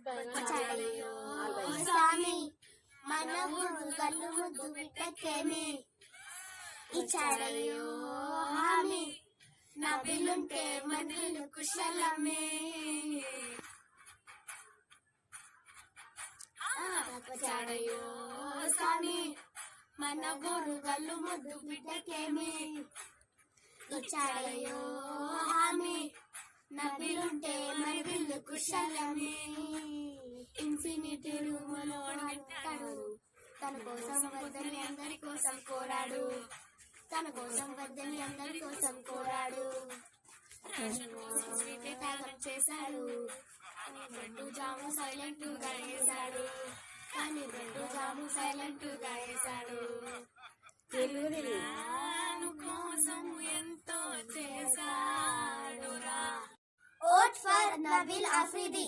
వచ్చాడయ్యో స్వామి మన ఊరు కళ్ళు ముద్దు బిడ్డకేమి ఇచ్చాడయ్యో హామీ నా బిల్లుంటే మంత్రులు కుశలమే వచ్చాడయ్యో స్వామి మన ఊరు కళ్ళు ముద్దు బిడ్డకేమి ఇచ్చాడయ్యో హామీ నా బిల్లుంటే మన బిల్లు కుశలమే ఇన్ఫినిటీ రూములో అంటాడు తన కోసం వద్దని అందరి కోసం కోరాడు తన కోసం వద్దని అందరి కోసం కోరాడు త్యాగం చేశాడు బ్రెడ్ జాము సైలెంట్ గా వేశాడు కానీ బ్రెడ్ జాము సైలెంట్ గా వేశాడు కోసం ఎంతో చేశాడు ఓట్ ఫర్ నబీల్ ఆఫ్రిది.